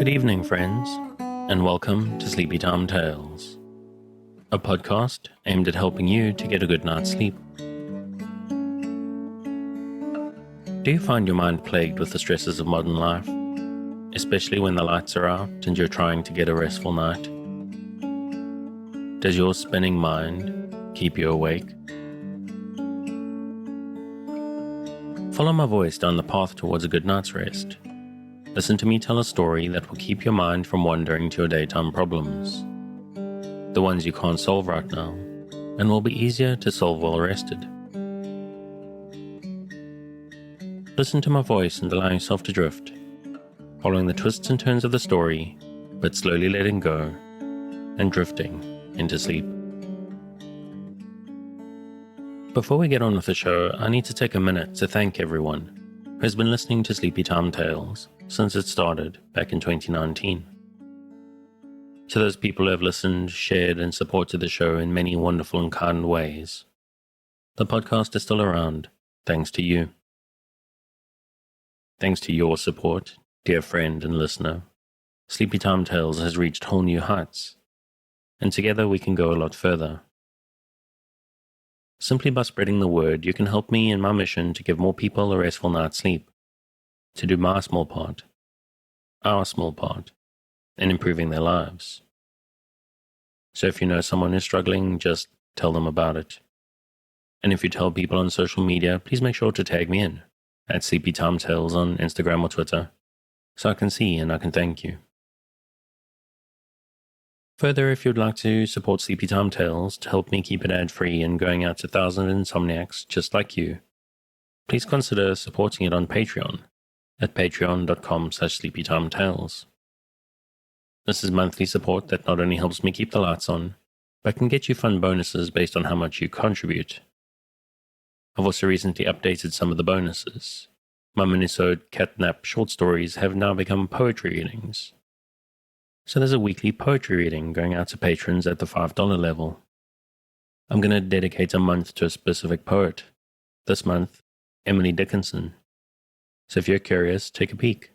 Good evening, friends, and welcome to Sleepytimetales, a podcast aimed at helping you to get a good night's sleep. Do you find your mind plagued with the stresses of modern life, especially when the lights are out and you're trying to get a restful night? Does your spinning mind keep you awake? Follow my voice down the path towards a good night's rest. Listen to me tell a story that will keep your mind from wandering to your daytime problems, the ones you can't solve right now, and will be easier to solve while rested. Listen to my voice and allow yourself to drift, following the twists and turns of the story, but slowly letting go and drifting into sleep. Before we get on with the show, I need to take a minute to thank everyone who has been listening to Sleepytimetales since it started back in 2019. To those people who have listened, shared, and supported the show in many wonderful and kind ways, the podcast is still around thanks to you. Thanks to your support, dear friend and listener, Sleepytimetales has reached whole new heights, and together we can go a lot further. Simply by spreading the word, you can help me in my mission to give more people a restful night's sleep, to do my small part, our small part, in improving their lives. So if you know someone who's struggling, just tell them about it. And if you tell people on social media, please make sure to tag me in at Sleepytimetales on Instagram or Twitter, so I can see and I can thank you. Further, if you'd like to support Sleepytimetales to help me keep it ad-free and going out to thousands of insomniacs just like you, please consider supporting it on Patreon at patreon.com/sleepytimetales. This is monthly support that not only helps me keep the lights on, but can get you fun bonuses based on how much you contribute. I've also recently updated some of the bonuses. My Minnesota catnap short stories have now become poetry readings. So there's a weekly poetry reading going out to patrons at the $5 level. I'm going to dedicate a month to a specific poet. This month, Emily Dickinson. So if you're curious, take a peek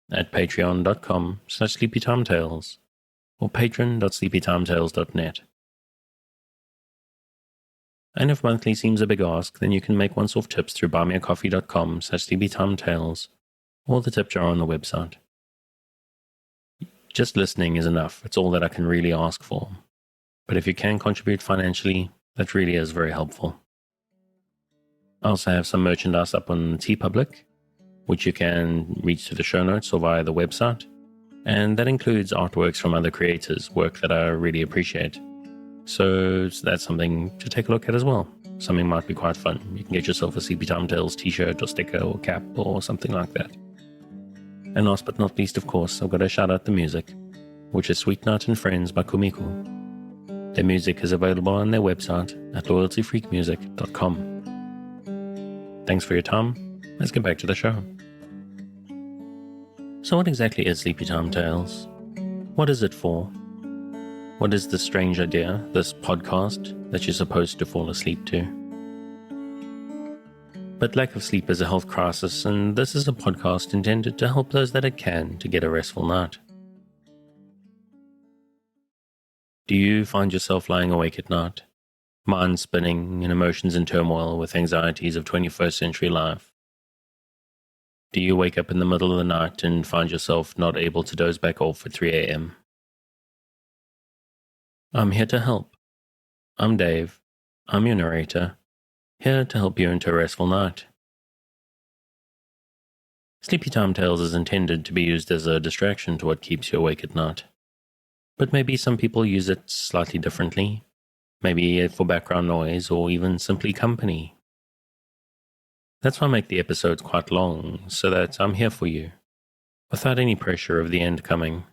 at patreon.com/sleepytimetales or patron.sleepytimetales.net. And if monthly seems a big ask, then you can make once-off tips through buymeacoffee.com/sleepytimetales or the tip jar on the website. Just listening is enough. It's all that I can really ask for. But if you can contribute financially, that really is very helpful. I also have some merchandise up on TeePublic, which you can reach through the show notes or via the website. And that includes artworks from other creators, work that I really appreciate. So that's something to take a look at as well. Something might be quite fun. You can get yourself a Sleepytimetales t-shirt or sticker or cap or something like that. And last but not least, of course, I've got to shout out the music, which is Sweet Night and Friends by Kumiko. Their music is available on their website at loyaltyfreakmusic.com. Thanks for your time. Let's get back to the show. So what exactly is Sleepytimetales? What is it for? What is this strange idea, this podcast, that you're supposed to fall asleep to? But lack of sleep is a health crisis, and this is a podcast intended to help those that it can to get a restful night. Do you find yourself lying awake at night, mind spinning and emotions in turmoil with anxieties of 21st century life? Do you wake up in the middle of the night and find yourself not able to doze back off at 3 a.m.? I'm here to help. I'm Dave. I'm your narrator, here to help you into a restful night. Sleepytimetales is intended to be used as a distraction to what keeps you awake at night. But maybe some people use it slightly differently, maybe for background noise or even simply company. That's why I make the episodes quite long, so that I'm here for you, without any pressure of the end coming.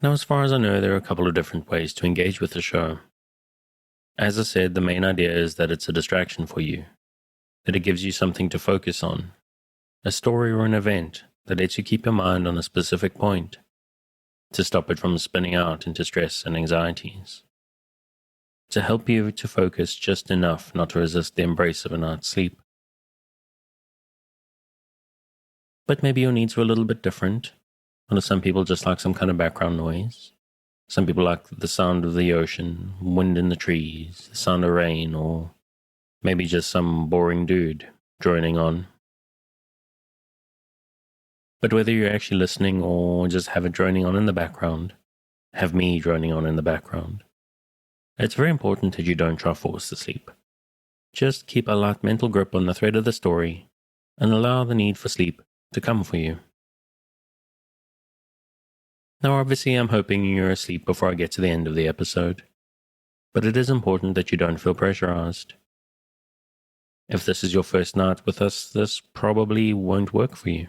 Now, as far as I know, there are a couple of different ways to engage with the show. As I said, the main idea is that it's a distraction for you, that it gives you something to focus on, a story or an event that lets you keep your mind on a specific point, to stop it from spinning out into stress and anxieties, to help you to focus just enough not to resist the embrace of a night's sleep. But maybe your needs were a little bit different. Some people just like some kind of background noise. Some people like the sound of the ocean, wind in the trees, the sound of rain, or maybe just some boring dude droning on. But whether you're actually listening or just have it droning on in the background, have me droning on in the background, it's very important that you don't try force to sleep. Just keep a light mental grip on the thread of the story and allow the need for sleep to come for you. Now obviously I'm hoping you're asleep before I get to the end of the episode, but it is important that you don't feel pressurized. If this is your first night with us, this probably won't work for you.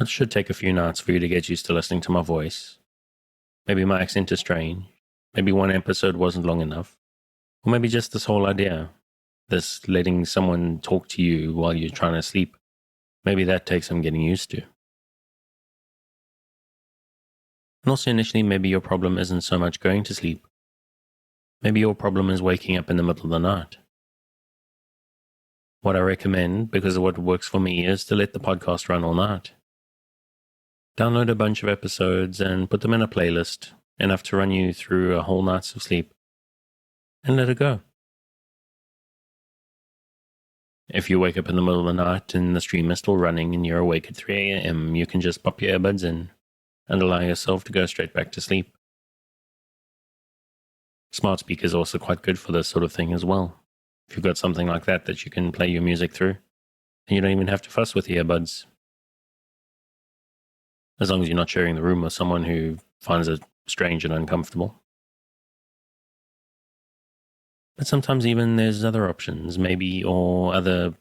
It should take a few nights for you to get used to listening to my voice. Maybe my accent is strange, maybe one episode wasn't long enough, or maybe just this whole idea, this letting someone talk to you while you're trying to sleep, maybe that takes some getting used to. And also initially, maybe your problem isn't so much going to sleep. Maybe your problem is waking up in the middle of the night. What I recommend, because of what works for me, is to let the podcast run all night. Download a bunch of episodes and put them in a playlist, enough to run you through a whole night's of sleep, and let it go. If you wake up in the middle of the night and the stream is still running and you're awake at 3 a.m., you can just pop your earbuds in and allow yourself to go straight back to sleep. Smart speakers are also quite good for this sort of thing as well. If you've got something like that you can play your music through, then you don't even have to fuss with the earbuds. As long as you're not sharing the room with someone who finds it strange and uncomfortable. But sometimes even there's other options, maybe, or other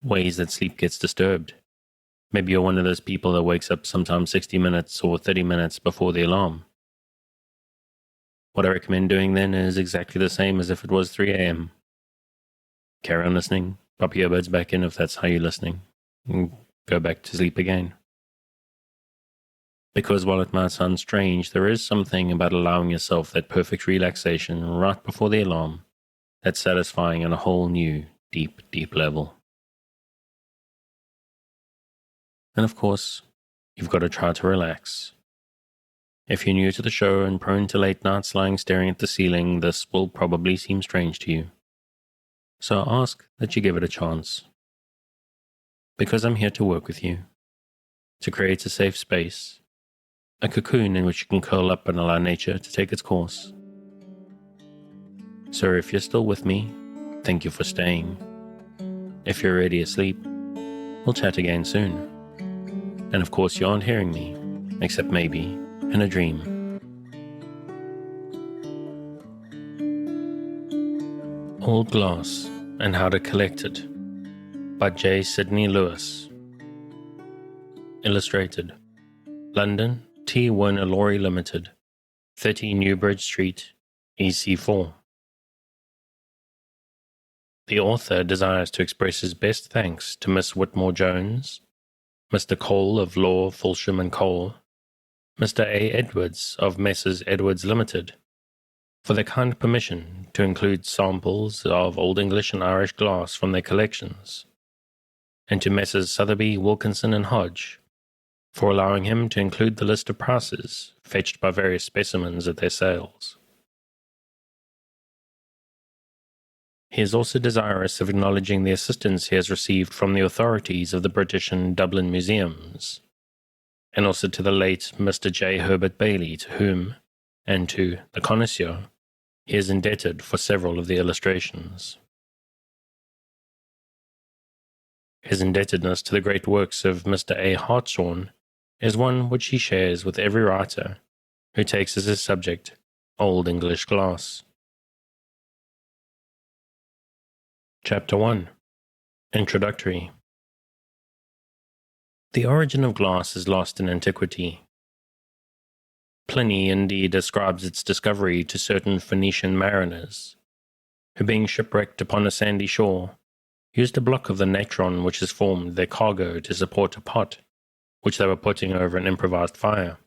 ways that sleep gets disturbed. Maybe you're one of those people that wakes up sometimes 60 minutes or 30 minutes before the alarm. What I recommend doing then is exactly the same as if it was 3 a.m. Carry on listening, pop your earbuds back in if that's how you're listening, and go back to sleep again. Because while it might sound strange, there is something about allowing yourself that perfect relaxation right before the alarm that's satisfying on a whole new, deep, deep level. And of course, you've got to try to relax. If you're new to the show and prone to late nights lying staring at the ceiling, this will probably seem strange to you. So I ask that you give it a chance. Because I'm here to work with you, to create a safe space, a cocoon in which you can curl up and allow nature to take its course. So if you're still with me, thank you for staying. If you're already asleep, we'll chat again soon. And of course you aren't hearing me, except maybe in a dream. Old Glass and How to Collect It by J. Sidney Lewis. Illustrated. London, T. Warner Laurie Limited, 30 Newbridge Street, EC4. The author desires to express his best thanks to Miss Whitmore Jones, Mr. Cole of Law, Fulsham and Cole, Mr. A. Edwards of Messrs. Edwards Limited, for their kind permission to include samples of Old English and Irish glass from their collections, and to Messrs. Sotheby, Wilkinson and Hodge, for allowing him to include the list of prices fetched by various specimens at their sales. He is also desirous of acknowledging the assistance he has received from the authorities of the British and Dublin museums, and also to the late Mr. J. Herbert Bailey, to whom, and to the connoisseur, he is indebted for several of the illustrations. His indebtedness to the great works of Mr. A. Hartshorne is one which he shares with every writer who takes as his subject Old English glass. Chapter 1. Introductory. The origin of glass is lost in antiquity. Pliny indeed ascribes its discovery to certain Phoenician mariners, who being shipwrecked upon a sandy shore, used a block of the natron which has formed their cargo to support a pot, which they were putting over an improvised fire.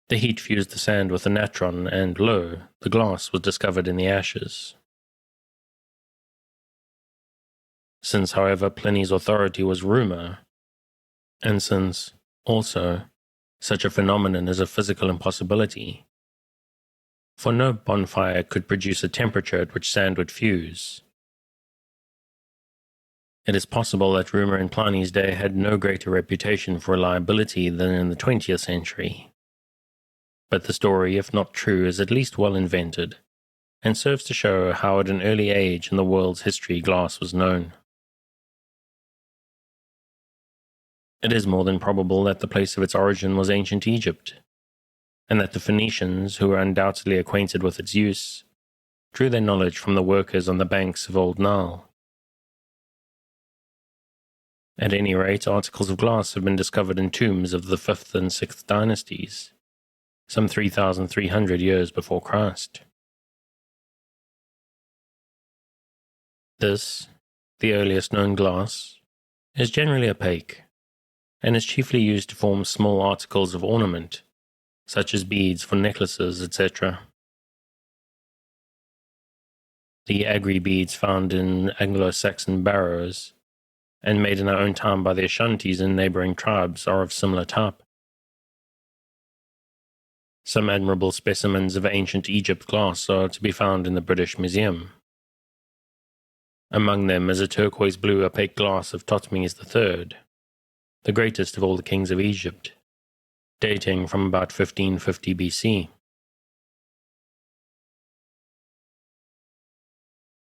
The heat fused the sand with the natron, and lo, the glass was discovered in the ashes. Since, however, Pliny's authority was rumor, and since, also, such a phenomenon is a physical impossibility, for no bonfire could produce a temperature at which sand would fuse. It is possible that rumor in Pliny's day had no greater reputation for reliability than in the 20th century. But the story, if not true, is at least well invented, and serves to show how at an early age in the world's history glass was known. It is more than probable that the place of its origin was ancient Egypt, and that the Phoenicians, who were undoubtedly acquainted with its use, drew their knowledge from the workers on the banks of Old Nile. At any rate, articles of glass have been discovered in tombs of the 5th and 6th dynasties, some 3,300 years before Christ. This, the earliest known glass, is generally opaque, and is chiefly used to form small articles of ornament, such as beads for necklaces, etc. The agri beads found in Anglo-Saxon barrows, and made in our own time by the Ashantis and neighboring tribes, are of similar type. Some admirable specimens of ancient Egypt glass are to be found in the British Museum. Among them is a turquoise blue opaque glass of Thutmose III, the greatest of all the kings of Egypt, dating from about 1550 BC.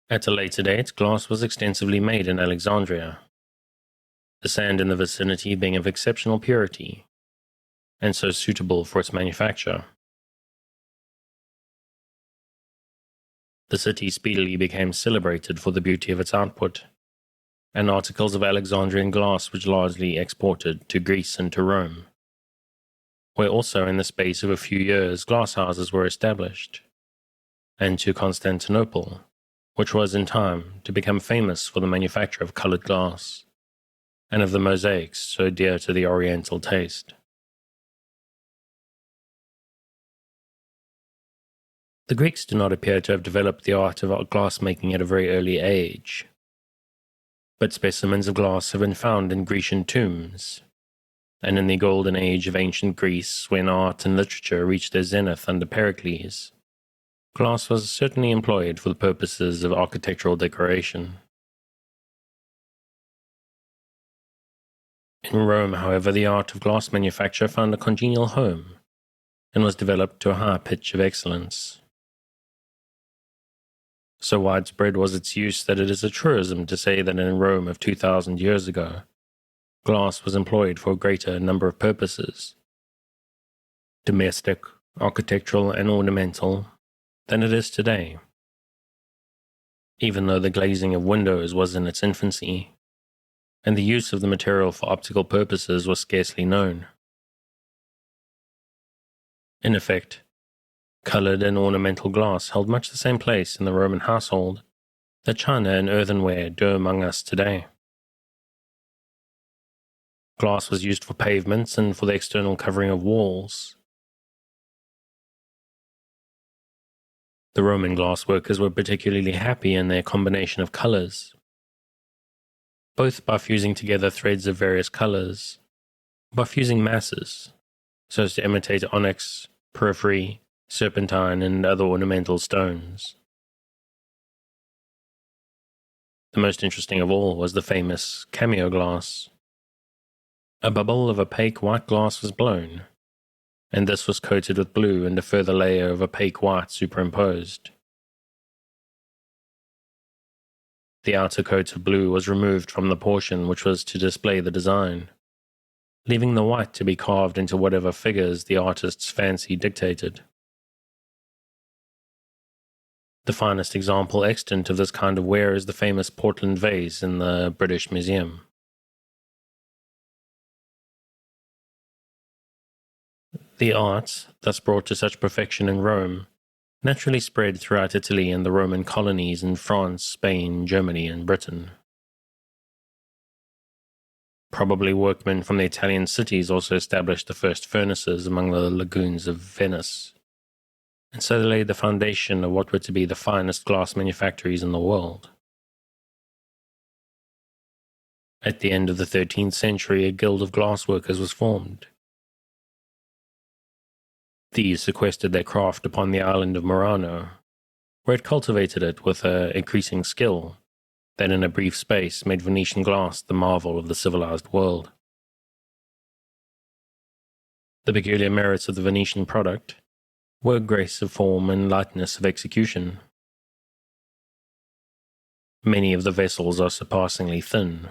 At a later date, glass was extensively made in Alexandria, the sand in the vicinity being of exceptional purity, and so suitable for its manufacture. The city speedily became celebrated for the beauty of its output, and articles of Alexandrian glass were largely exported to Greece and to Rome, where also in the space of a few years glasshouses were established, and to Constantinople, which was in time to become famous for the manufacture of colored glass, and of the mosaics so dear to the Oriental taste. The Greeks do not appear to have developed the art of glassmaking at a very early age, but specimens of glass have been found in Grecian tombs, and in the golden age of ancient Greece, when art and literature reached their zenith under Pericles, glass was certainly employed for the purposes of architectural decoration. In Rome, however, the art of glass manufacture found a congenial home, and was developed to a high pitch of excellence. So widespread was its use that it is a truism to say that in Rome of 2,000 years ago, glass was employed for a greater number of purposes, domestic, architectural, and ornamental, than it is today. Even though the glazing of windows was in its infancy, and the use of the material for optical purposes was scarcely known. In effect, colored and ornamental glass held much the same place in the Roman household that china and earthenware do among us today. Glass was used for pavements and for the external covering of walls. The Roman glassworkers were particularly happy in their combination of colors, both by fusing together threads of various colors, by fusing masses, so as to imitate onyx, porphyry, serpentine, and other ornamental stones. The most interesting of all was the famous cameo glass. A bubble of opaque white glass was blown, and this was coated with blue and a further layer of opaque white superimposed. The outer coat of blue was removed from the portion which was to display the design, leaving the white to be carved into whatever figures the artist's fancy dictated. The finest example extant of this kind of ware is the famous Portland vase in the British Museum. The art, thus brought to such perfection in Rome, naturally spread throughout Italy and the Roman colonies in France, Spain, Germany, and Britain. Probably workmen from the Italian cities also established the first furnaces among the lagoons of Venice, and so they laid the foundation of what were to be the finest glass manufactories in the world. At the end of the 13th century, a guild of glassworkers was formed. These sequestered their craft upon the island of Murano, where it cultivated it with increasing skill that in a brief space made Venetian glass the marvel of the civilized world. The peculiar merits of the Venetian product were grace of form and lightness of execution. Many of the vessels are surpassingly thin.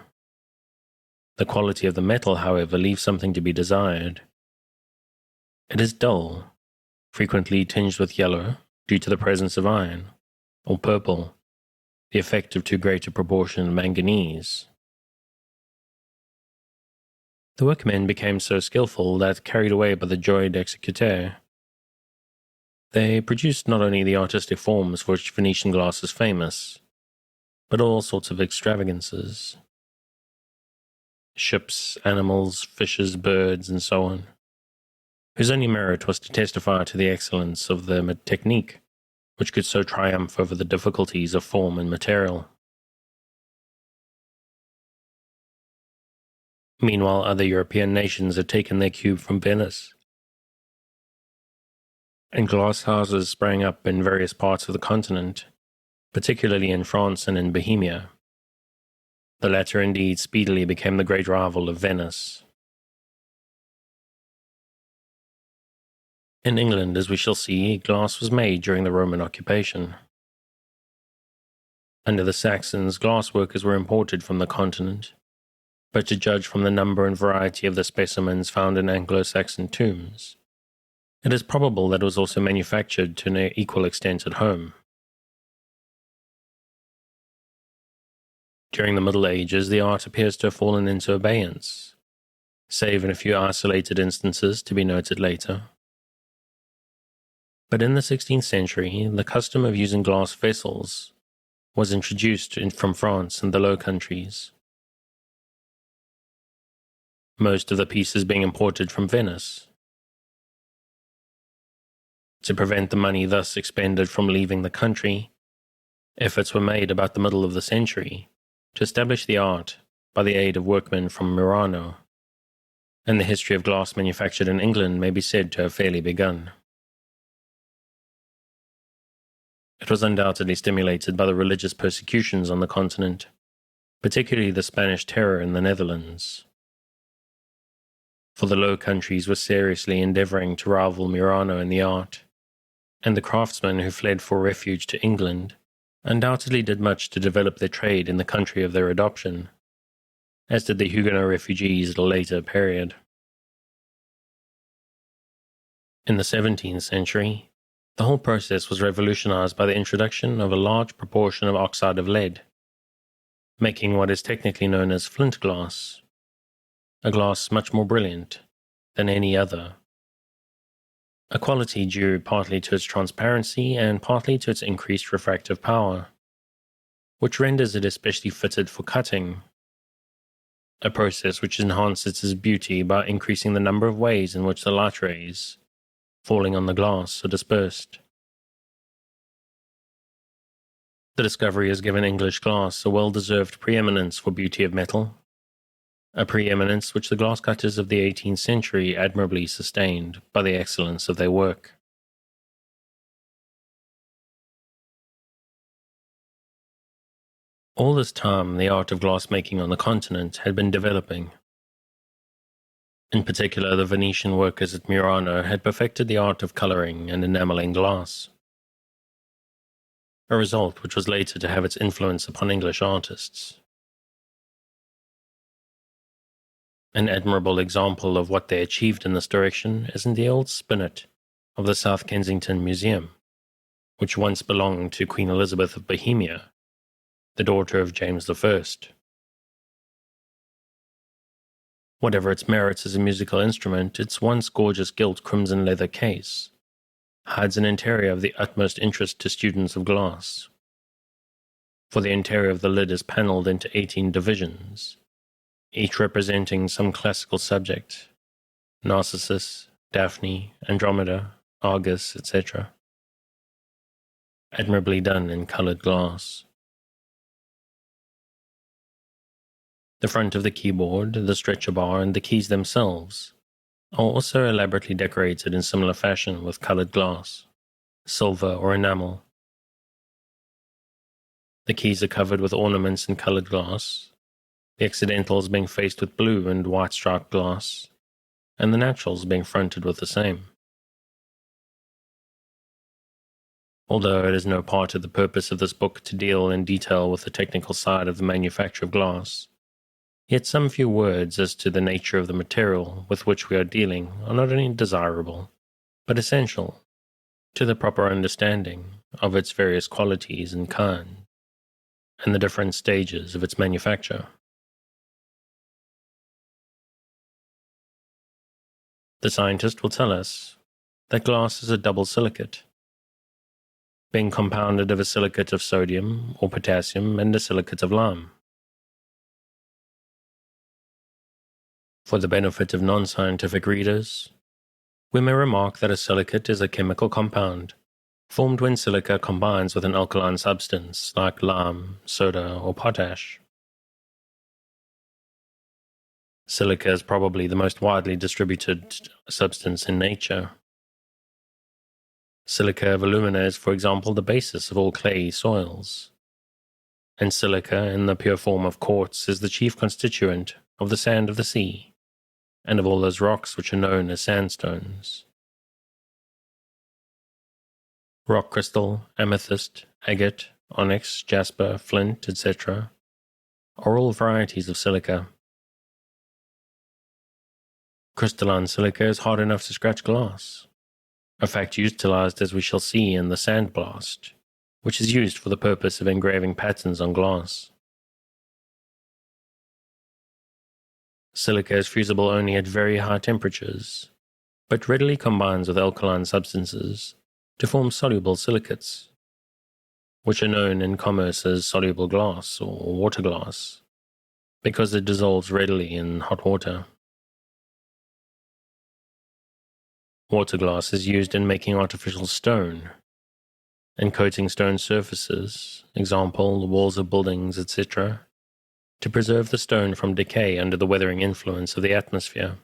The quality of the metal, however, leaves something to be desired. It is dull, frequently tinged with yellow due to the presence of iron, or purple, the effect of too great a proportion of manganese. The workmen became so skillful that, carried away by the joie d'exécuter, they produced not only the artistic forms for which Venetian glass is famous, but all sorts of extravagances. Ships, animals, fishes, birds, and so on, whose only merit was to testify to the excellence of the technique which could so triumph over the difficulties of form and material. Meanwhile, other European nations had taken their cue from Venice, and glass houses sprang up in various parts of the continent, particularly in France and in Bohemia. The latter indeed speedily became the great rival of Venice. In England, as we shall see, glass was made during the Roman occupation. Under the Saxons, glass workers were imported from the continent, but to judge from the number and variety of the specimens found in Anglo-Saxon tombs, it is probable that it was also manufactured to an equal extent at home. During the Middle Ages, the art appears to have fallen into abeyance, save in a few isolated instances to be noted later. But in the 16th century, the custom of using glass vessels was introduced from France and the Low Countries, most of the pieces being imported from Venice. To prevent the money thus expended from leaving the country, efforts were made about the middle of the century to establish the art by the aid of workmen from Murano, and the history of glass manufactured in England may be said to have fairly begun. It was undoubtedly stimulated by the religious persecutions on the continent, particularly the Spanish Terror in the Netherlands. For the Low Countries were seriously endeavouring to rival Murano in the art, and the craftsmen who fled for refuge to England undoubtedly did much to develop their trade in the country of their adoption, as did the Huguenot refugees at a later period. In the 17th century, the whole process was revolutionized by the introduction of a large proportion of oxide of lead, making what is technically known as flint glass, a glass much more brilliant than any other, a quality due partly to its transparency and partly to its increased refractive power, which renders it especially fitted for cutting, a process which enhances its beauty by increasing the number of ways in which the light rays, falling on the glass, are dispersed. The discovery has given English glass a well-deserved preeminence for beauty of metal, a preeminence which the glasscutters of the 18th century admirably sustained by the excellence of their work. All this time, the art of glass-making on the continent had been developing. In particular, the Venetian workers at Murano had perfected the art of colouring and enamelling glass, a result which was later to have its influence upon English artists. An admirable example of what they achieved in this direction is in the old spinet of the South Kensington Museum, which once belonged to Queen Elizabeth of Bohemia, the daughter of James I. Whatever its merits as a musical instrument, its once gorgeous gilt crimson leather case hides an interior of the utmost interest to students of glass, for the interior of the lid is panelled into 18 divisions, each representing some classical subject: Narcissus, Daphne, Andromeda, Argus, etc., admirably done in coloured glass. The front of the keyboard, the stretcher bar, and the keys themselves are also elaborately decorated in similar fashion with colored glass, silver, or enamel. The keys are covered with ornaments in colored glass, the accidentals being faced with blue and white striped glass, and the naturals being fronted with the same. Although it is no part of the purpose of this book to deal in detail with the technical side of the manufacture of glass, yet some few words as to the nature of the material with which we are dealing are not only desirable, but essential to the proper understanding of its various qualities and kinds, and the different stages of its manufacture. The scientist will tell us that glass is a double silicate, being compounded of a silicate of sodium or potassium and a silicate of lime. For the benefit of non-scientific readers, we may remark that a silicate is a chemical compound formed when silica combines with an alkaline substance like lime, soda, or potash. Silica is probably the most widely distributed substance in nature. Silica of alumina is, for example, the basis of all clayey soils, and silica in the pure form of quartz is the chief constituent of the sand of the sea, and of all those rocks which are known as sandstones. Rock crystal, amethyst, agate, onyx, jasper, flint, etc. are all varieties of silica. Crystalline silica is hard enough to scratch glass, a fact utilized as we shall see in the sandblast, which is used for the purpose of engraving patterns on glass. Silica is fusible only at very high temperatures, but readily combines with alkaline substances to form soluble silicates, which are known in commerce as soluble glass or water glass, because it dissolves readily in hot water. Water glass is used in making artificial stone and coating stone surfaces, example, the walls of buildings, etc., to preserve the stone from decay under the weathering influence of the atmosphere,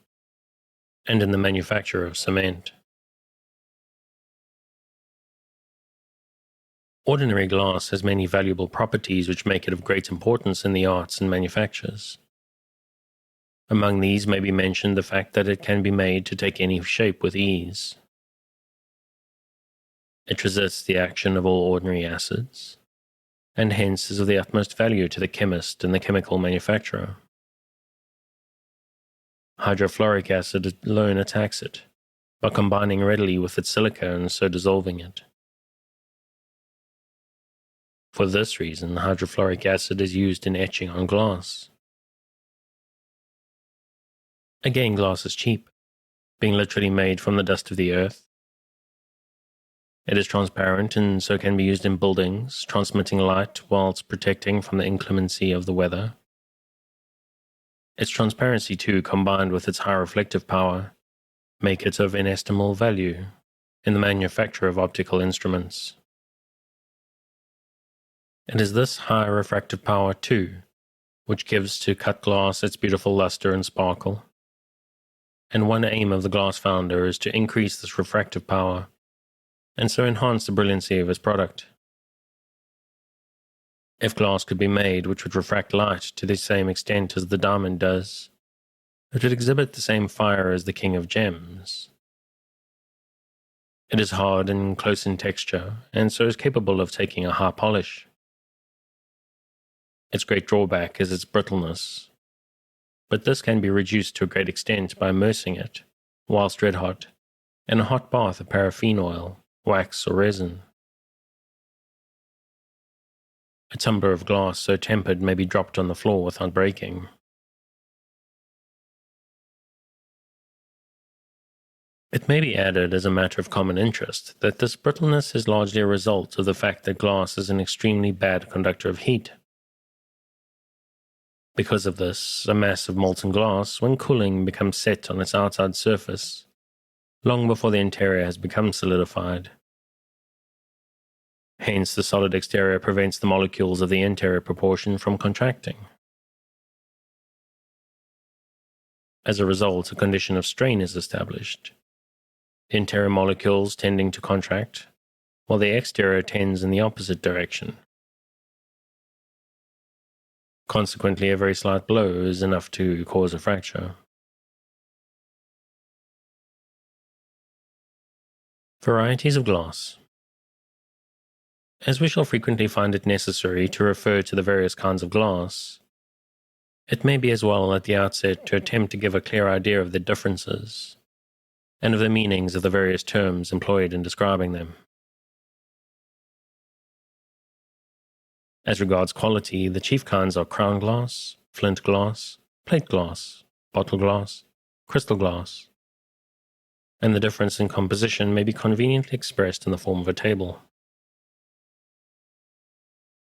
and in the manufacture of cement. Ordinary glass has many valuable properties which make it of great importance in the arts and manufactures. Among these may be mentioned the fact that it can be made to take any shape with ease. It resists the action of all ordinary acids, and hence is of the utmost value to the chemist and the chemical manufacturer. Hydrofluoric acid alone attacks it, by combining readily with its silica and so dissolving it. For this reason, hydrofluoric acid is used in etching on glass. Again, glass is cheap, being literally made from the dust of the earth. It is transparent and so can be used in buildings, transmitting light whilst protecting from the inclemency of the weather. Its transparency, too, combined with its high reflective power, make it of inestimable value in the manufacture of optical instruments. It is this high refractive power, too, which gives to cut glass its beautiful luster and sparkle. And one aim of the glass founder is to increase this refractive power, and so enhance the brilliancy of his product. If glass could be made which would refract light to the same extent as the diamond does, it would exhibit the same fire as the king of gems. It is hard and close in texture, and so is capable of taking a high polish. Its great drawback is its brittleness, but this can be reduced to a great extent by immersing it, whilst red hot, in a hot bath of paraffin oil, wax, or resin. A tumbler of glass so tempered may be dropped on the floor without breaking. It may be added as a matter of common interest that this brittleness is largely a result of the fact that glass is an extremely bad conductor of heat. Because of this, a mass of molten glass, when cooling, becomes set on its outside surface, long before the interior has become solidified. Hence, the solid exterior prevents the molecules of the interior proportion from contracting. As a result, a condition of strain is established, the interior molecules tending to contract, while the exterior tends in the opposite direction. Consequently, a very slight blow is enough to cause a fracture. Varieties of glass. As we shall frequently find it necessary to refer to the various kinds of glass, it may be as well at the outset to attempt to give a clear idea of the differences, and of the meanings of the various terms employed in describing them. As regards quality, the chief kinds are crown glass, flint glass, plate glass, bottle glass, crystal glass, and the difference in composition may be conveniently expressed in the form of a table.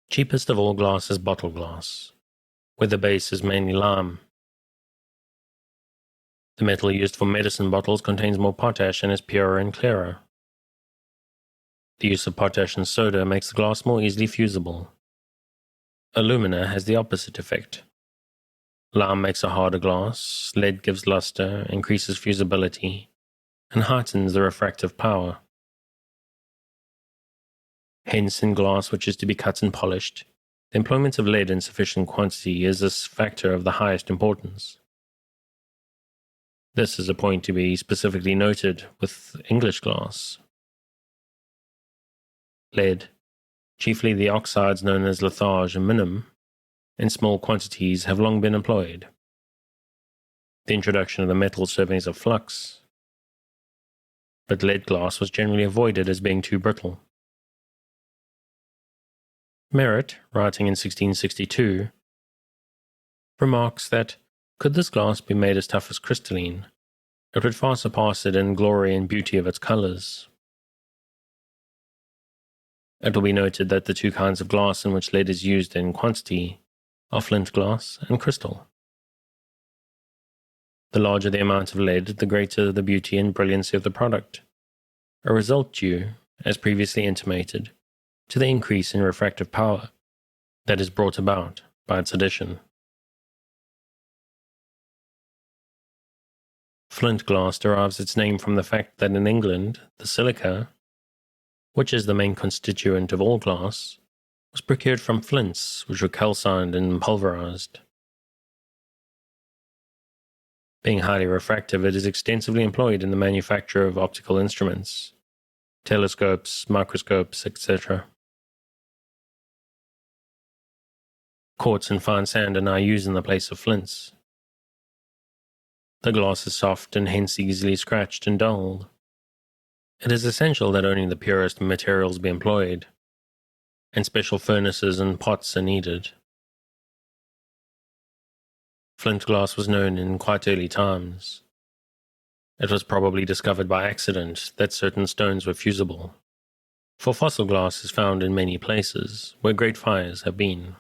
Cheapest of all glass is bottle glass, where the base is mainly lime. The metal used for medicine bottles contains more potash and is purer and clearer. The use of potash and soda makes the glass more easily fusible. Alumina has the opposite effect. Lime makes a harder glass, lead gives luster, increases fusibility, and heightens the refractive power. Hence, in glass which is to be cut and polished, the employment of lead in sufficient quantity is a factor of the highest importance. This is a point to be specifically noted with English glass. Lead, chiefly the oxides known as litharge and minim, in small quantities have long been employed. The introduction of the metal serving as a flux, but lead glass was generally avoided as being too brittle. Merritt, writing in 1662, remarks that, could this glass be made as tough as crystalline, it would far surpass it in glory and beauty of its colours. It will be noted that the two kinds of glass in which lead is used in quantity are flint glass and crystal. The larger the amount of lead, the greater the beauty and brilliancy of the product, a result due, as previously intimated, to the increase in refractive power that is brought about by its addition. Flint glass derives its name from the fact that in England, the silica, which is the main constituent of all glass, was procured from flints which were calcined and pulverized. Being highly refractive, it is extensively employed in the manufacture of optical instruments, telescopes, microscopes, etc. Quartz and fine sand are now used in the place of flints. The glass is soft and hence easily scratched and dulled. It is essential that only the purest materials be employed, and special furnaces and pots are needed. Flint glass was known in quite early times. It was probably discovered by accident that certain stones were fusible, for fossil glass is found in many places where great fires have been.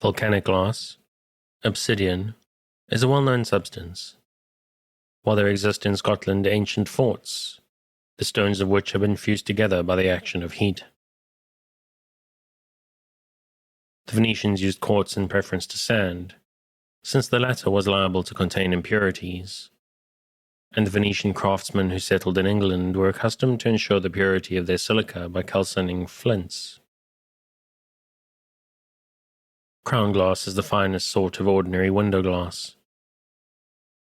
Volcanic glass, obsidian, is a well-known substance. While there exist in Scotland ancient forts, the stones of which have been fused together by the action of heat. The Venetians used quartz in preference to sand, since the latter was liable to contain impurities, and the Venetian craftsmen who settled in England were accustomed to ensure the purity of their silica by calcining flints. Crown glass is the finest sort of ordinary window glass.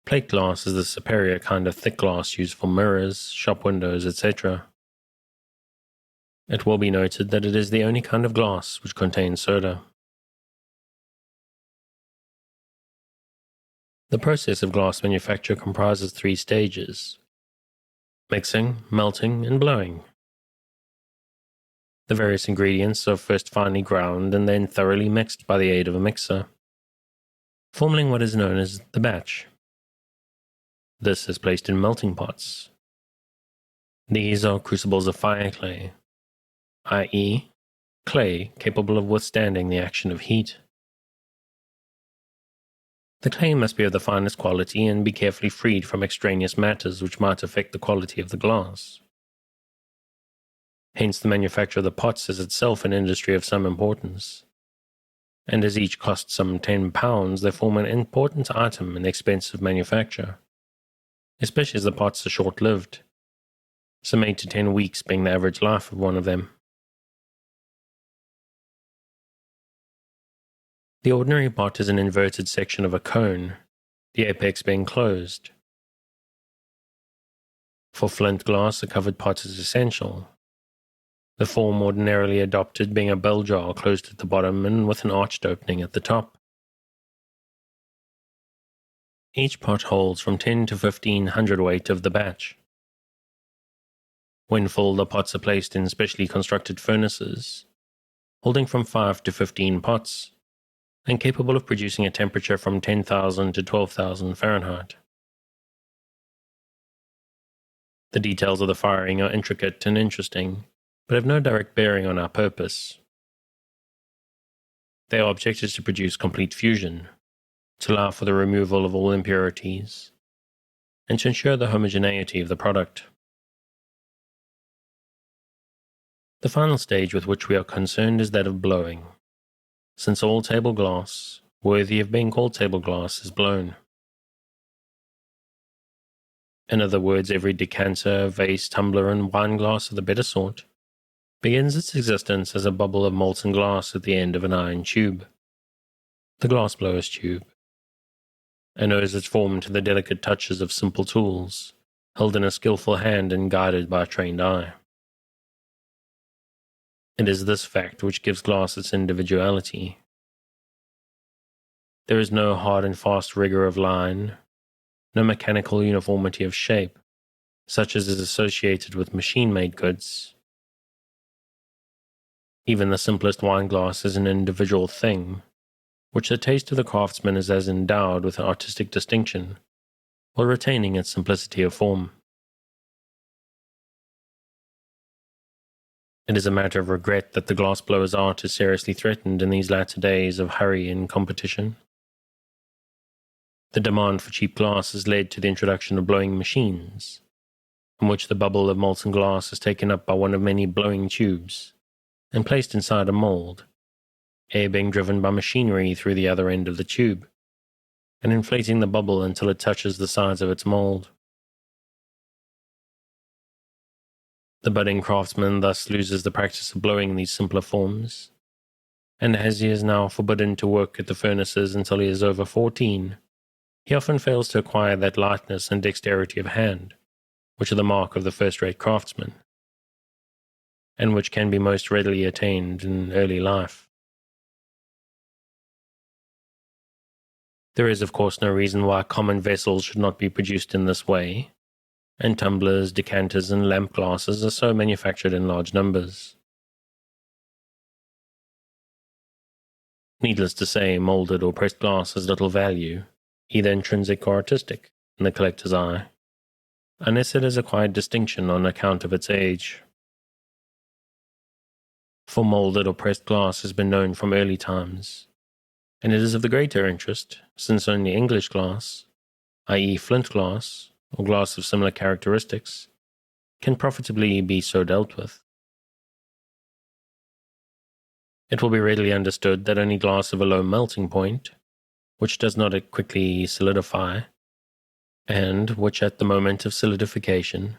Plate glass is the superior kind of thick glass used for mirrors, shop windows, etc. It will be noted that it is the only kind of glass which contains soda. The process of glass manufacture comprises 3 stages: mixing, melting, and blowing. The various ingredients are first finely ground and then thoroughly mixed by the aid of a mixer, forming what is known as the batch. This is placed in melting pots. These are crucibles of fire clay, i.e., clay capable of withstanding the action of heat. The clay must be of the finest quality and be carefully freed from extraneous matters which might affect the quality of the glass. Hence, the manufacture of the pots is itself an industry of some importance, and as each costs some £10, they form an important item in expensive manufacture, especially as the pots are short-lived, some 8 to 10 weeks being the average life of one of them. The ordinary pot is an inverted section of a cone, the apex being closed. For flint glass, a covered pot is essential, the form ordinarily adopted being a bell jar closed at the bottom and with an arched opening at the top. Each pot holds from 10 to 15 hundredweight of the batch. When full, the pots are placed in specially constructed furnaces, holding from 5 to 15 pots, and capable of producing a temperature from 10,000 to 12,000 Fahrenheit. The details of the firing are intricate and interesting, but have no direct bearing on our purpose. Their object is to produce complete fusion, to allow for the removal of all impurities, and to ensure the homogeneity of the product. The final stage with which we are concerned is that of blowing, since all table glass, worthy of being called table glass, is blown. In other words, every decanter, vase, tumbler, and wine glass of the better sort begins its existence as a bubble of molten glass at the end of an iron tube, the glassblower's tube, and owes its form to the delicate touches of simple tools, held in a skillful hand and guided by a trained eye. It is this fact which gives glass its individuality. There is no hard and fast rigor of line, no mechanical uniformity of shape, such as is associated with machine-made goods. Even the simplest wine glass is an individual thing, which the taste of the craftsman is as endowed with artistic distinction, while retaining its simplicity of form. It is a matter of regret that the glassblower's art is seriously threatened in these latter days of hurry and competition. The demand for cheap glass has led to the introduction of blowing machines, in which the bubble of molten glass is taken up by one of many blowing tubes and placed inside a mold, air being driven by machinery through the other end of the tube, and inflating the bubble until it touches the sides of its mold. The budding craftsman thus loses the practice of blowing these simpler forms, and as he is now forbidden to work at the furnaces until he is over 14, he often fails to acquire that lightness and dexterity of hand, which are the mark of the first-rate craftsman, and which can be most readily attained in early life. There is, of course, no reason why common vessels should not be produced in this way, and tumblers, decanters, and lamp glasses are so manufactured in large numbers. Needless to say, molded or pressed glass has little value, either intrinsic or artistic, in the collector's eye, unless it has acquired distinction on account of its age. For molded or pressed glass has been known from early times, and it is of the greater interest, since only English glass, i.e. flint glass, or glass of similar characteristics, can profitably be so dealt with. It will be readily understood that only glass of a low melting point, which does not quickly solidify, and which at the moment of solidification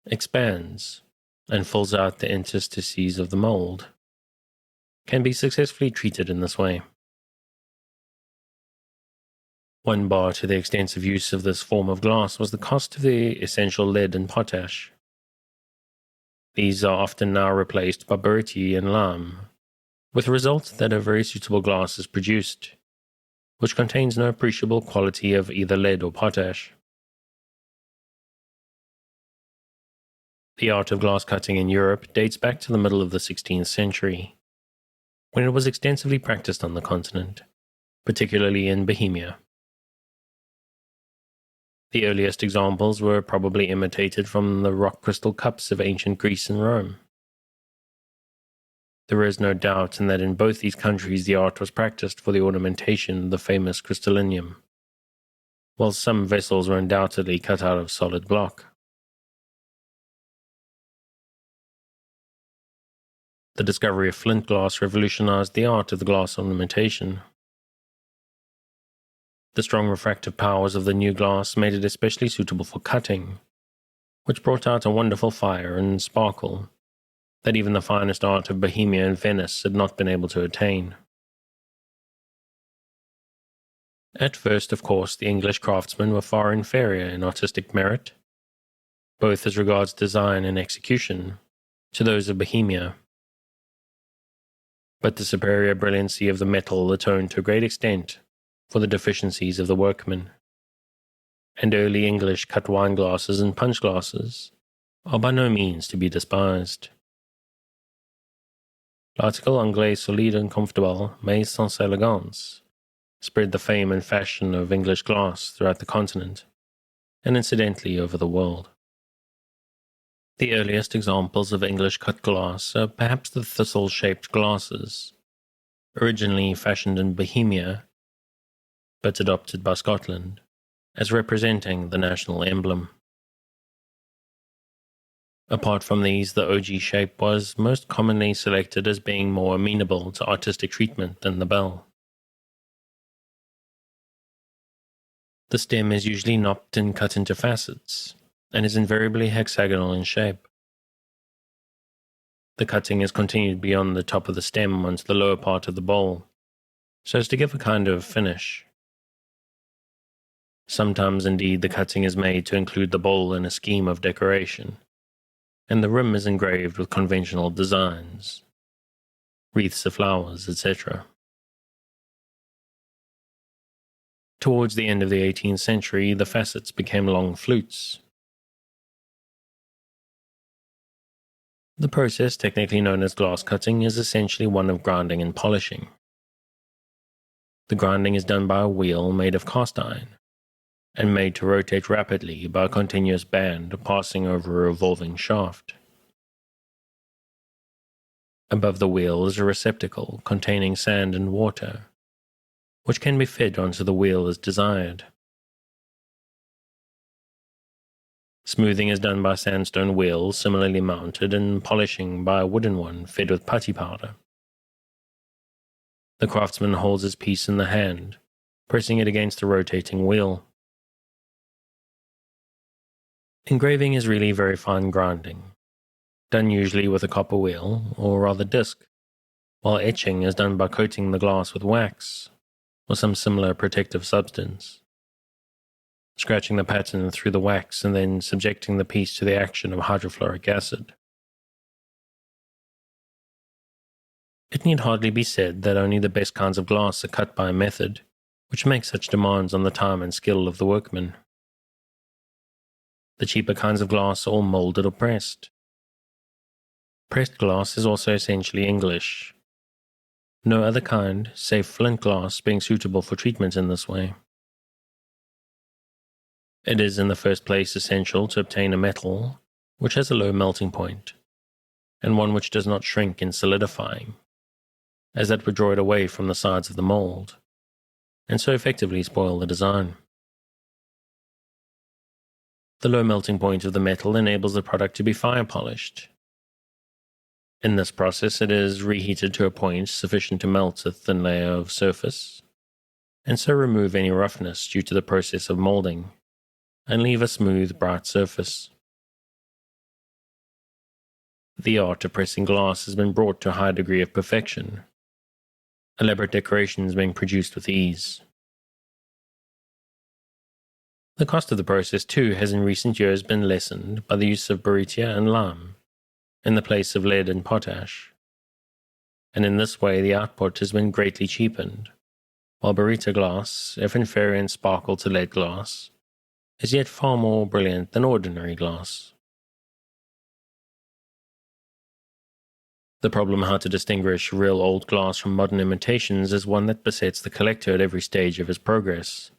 expands and fills out the interstices of the mold, can be successfully treated in this way. One bar to the extensive use of this form of glass was the cost of the essential lead and potash. These are often now replaced by burity and lime, with the result that a very suitable glass is produced, which contains no appreciable quality of either lead or potash. The art of glass cutting in Europe dates back to the middle of the 16th century, when it was extensively practiced on the continent, particularly in Bohemia. The earliest examples were probably imitated from the rock crystal cups of ancient Greece and Rome. There is no doubt in that in both these countries the art was practiced for the ornamentation of the famous Crystallinium, while some vessels were undoubtedly cut out of solid block. The discovery of flint glass revolutionized the art of the glass ornamentation. The strong refractive powers of the new glass made it especially suitable for cutting, which brought out a wonderful fire and sparkle that even the finest art of Bohemia and Venice had not been able to attain. At first, of course, the English craftsmen were far inferior in artistic merit, both as regards design and execution, to those of Bohemia. But the superior brilliancy of the metal atoned to a great extent for the deficiencies of the workmen, and early English cut wine glasses and punch glasses are by no means to be despised. L'article anglais solide and comfortable, mais sans élégance, spread the fame and fashion of English glass throughout the continent, and incidentally over the world. The earliest examples of English cut glass are perhaps the thistle-shaped glasses, originally fashioned in Bohemia, but adopted by Scotland, as representing the national emblem. Apart from these, the OG shape was most commonly selected as being more amenable to artistic treatment than the bell. The stem is usually knopped and cut into facets, and is invariably hexagonal in shape. The cutting is continued beyond the top of the stem onto the lower part of the bowl, so as to give a kind of finish. Sometimes, indeed, the cutting is made to include the bowl in a scheme of decoration, and the rim is engraved with conventional designs, wreaths of flowers, etc. Towards the end of the 18th century, the facets became long flutes. The process, technically known as glass cutting, is essentially one of grinding and polishing. The grinding is done by a wheel made of cast iron, and made to rotate rapidly by a continuous band passing over a revolving shaft. Above the wheel is a receptacle containing sand and water, which can be fed onto the wheel as desired. Smoothing is done by sandstone wheels similarly mounted, and polishing by a wooden one fed with putty powder. The craftsman holds his piece in the hand, pressing it against the rotating wheel. Engraving is really very fine grinding, done usually with a copper wheel, or rather disc, while etching is done by coating the glass with wax, or some similar protective substance, scratching the pattern through the wax and then subjecting the piece to the action of hydrofluoric acid. It need hardly be said that only the best kinds of glass are cut by a method which makes such demands on the time and skill of the workman. The cheaper kinds of glass are all molded or pressed. Pressed glass is also essentially English, no other kind, save flint glass, being suitable for treatment in this way. It is in the first place essential to obtain a metal which has a low melting point, and one which does not shrink in solidifying, as that would draw it away from the sides of the mold, and so effectively spoil the design. The low melting point of the metal enables the product to be fire polished. In this process, it is reheated to a point sufficient to melt a thin layer of surface, and so remove any roughness due to the process of molding, and leave a smooth, bright surface. The art of pressing glass has been brought to a high degree of perfection, elaborate decorations being produced with ease. The cost of the process, too, has in recent years been lessened by the use of baryta and lime in the place of lead and potash, and in this way the output has been greatly cheapened, while baryta glass, if inferior in sparkle to lead glass, is yet far more brilliant than ordinary glass. The problem how to distinguish real old glass from modern imitations is one that besets the collector at every stage of his progress.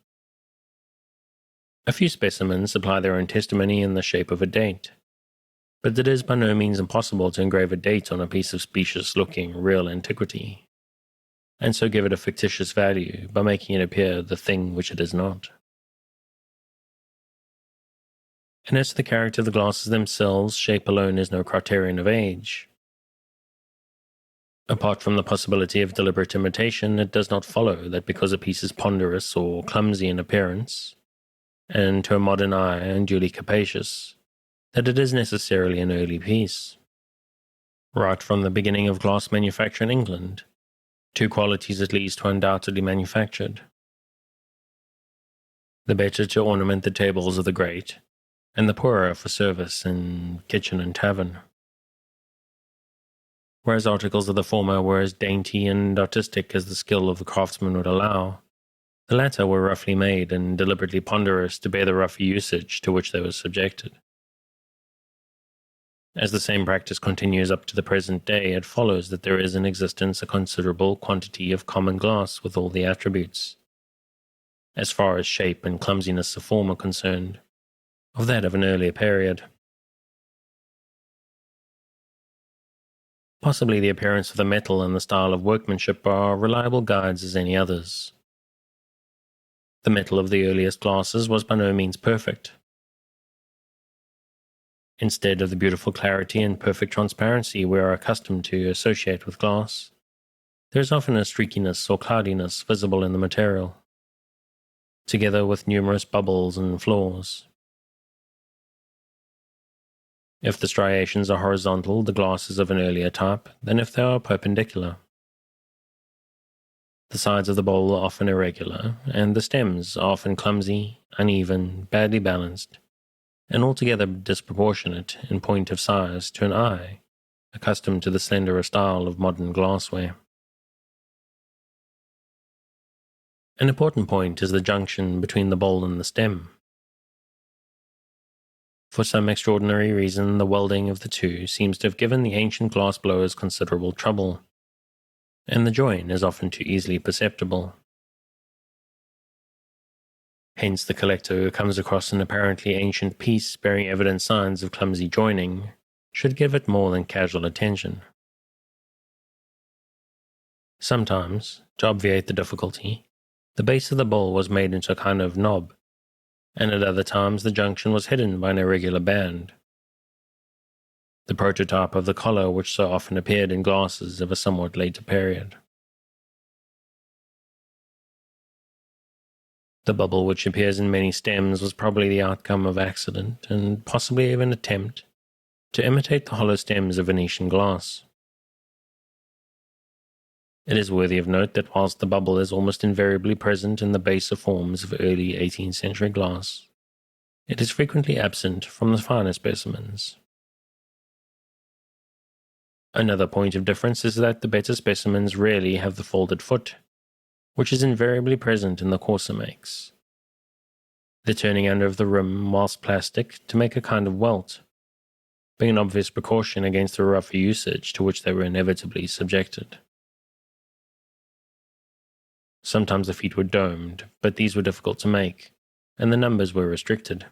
A few specimens supply their own testimony in the shape of a date, but it is by no means impossible to engrave a date on a piece of specious-looking real antiquity, and so give it a fictitious value by making it appear the thing which it is not. And as to the character of the glasses themselves, shape alone is no criterion of age. Apart from the possibility of deliberate imitation, it does not follow that because a piece is ponderous or clumsy in appearance, and to a modern eye unduly capacious, that it is necessarily an early piece. Right from the beginning of glass manufacture in England, two qualities at least were undoubtedly manufactured. The better to ornament the tables of the great, and the poorer for service in kitchen and tavern. Whereas articles of the former were as dainty and artistic as the skill of the craftsman would allow, the latter were roughly made and deliberately ponderous to bear the rougher usage to which they were subjected. As the same practice continues up to the present day, it follows that there is in existence a considerable quantity of common glass with all the attributes, as far as shape and clumsiness of form are concerned, of that of an earlier period. Possibly the appearance of the metal and the style of workmanship are reliable guides as any others. The metal of the earliest glasses was by no means perfect. Instead of the beautiful clarity and perfect transparency we are accustomed to associate with glass, there is often a streakiness or cloudiness visible in the material, together with numerous bubbles and flaws. If the striations are horizontal, the glass is of an earlier type than if they are perpendicular. The sides of the bowl are often irregular, and the stems are often clumsy, uneven, badly balanced, and altogether disproportionate in point of size to an eye accustomed to the slenderer style of modern glassware. An important point is the junction between the bowl and the stem. For some extraordinary reason, the welding of the two seems to have given the ancient glass blowers considerable trouble, and the join is often too easily perceptible. Hence the collector who comes across an apparently ancient piece bearing evident signs of clumsy joining should give it more than casual attention. Sometimes, to obviate the difficulty, the base of the bowl was made into a kind of knob, and at other times the junction was hidden by an irregular band, the prototype of the collar which so often appeared in glasses of a somewhat later period. The bubble which appears in many stems was probably the outcome of accident, and possibly of an attempt to imitate the hollow stems of Venetian glass. It is worthy of note that whilst the bubble is almost invariably present in the baser forms of early 18th century glass, it is frequently absent from the finer specimens. Another point of difference is that the better specimens rarely have the folded foot, which is invariably present in the coarser makes. The turning under of the rim whilst plastic to make a kind of welt, being an obvious precaution against the rougher usage to which they were inevitably subjected. Sometimes the feet were domed, but these were difficult to make, and the numbers were restricted.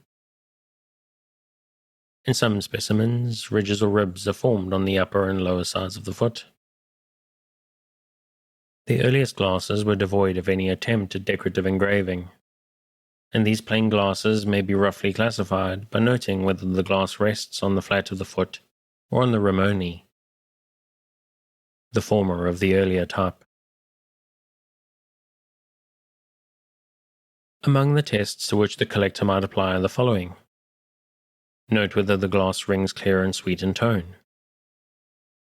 In some specimens, ridges or ribs are formed on the upper and lower sides of the foot. The earliest glasses were devoid of any attempt at decorative engraving, and these plain glasses may be roughly classified by noting whether the glass rests on the flat of the foot or on the rim only, the former of the earlier type. Among the tests to which the collector might apply are the following. Note whether the glass rings clear and sweet in tone.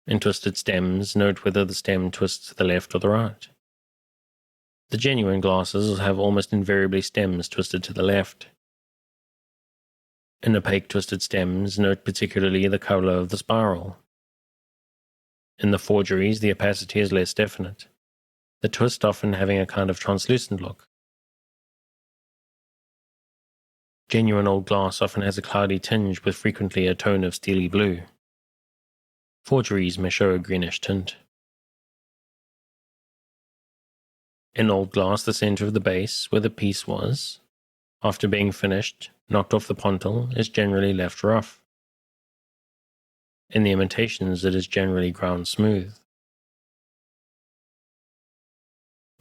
In twisted stems, note whether the stem twists to the left or the right. The genuine glasses have almost invariably stems twisted to the left. In opaque twisted stems, note particularly the color of the spiral. In the forgeries, the opacity is less definite, the twist often having a kind of translucent look. Genuine old glass often has a cloudy tinge with frequently a tone of steely blue. Forgeries may show a greenish tint. In old glass, the center of the base, where the piece was, after being finished, knocked off the pontil, is generally left rough. In the imitations, it is generally ground smooth.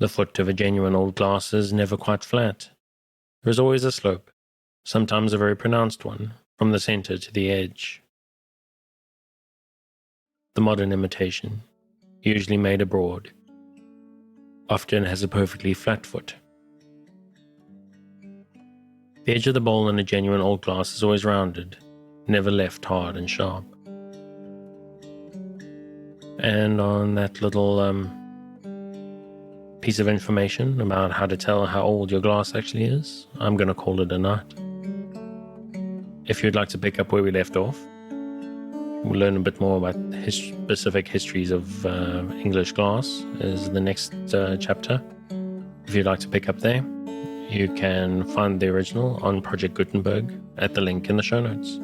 The foot of a genuine old glass is never quite flat. There is always a slope, sometimes a very pronounced one, from the center to the edge. The modern imitation, usually made abroad, often has a perfectly flat foot. The edge of the bowl in a genuine old glass is always rounded, never left hard and sharp. And on that little piece of information about how to tell how old your glass actually is, I'm going to call it a night. If you'd like to pick up where we left off, we'll learn a bit more about specific histories of English glass is the next chapter. If you'd like to pick up there, you can find the original on Project Gutenberg at the link in the show notes.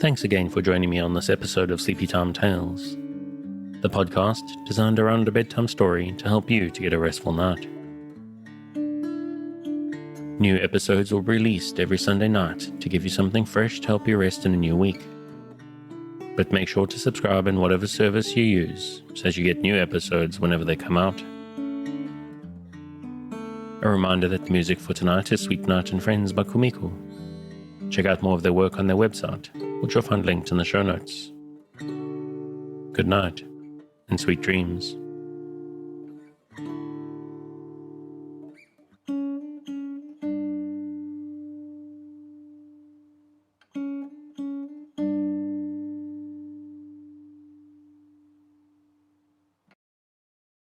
Thanks again for joining me on this episode of Sleepytimetales, the podcast designed around a bedtime story to help you to get a restful night. New episodes will be released every Sunday night to give you something fresh to help you rest in a new week. But make sure to subscribe in whatever service you use so that you get new episodes whenever they come out. A reminder that the music for tonight is Sweet Night and Friends by Kumiko. Check out more of their work on their website, which you'll find linked in the show notes. Good night, and sweet dreams.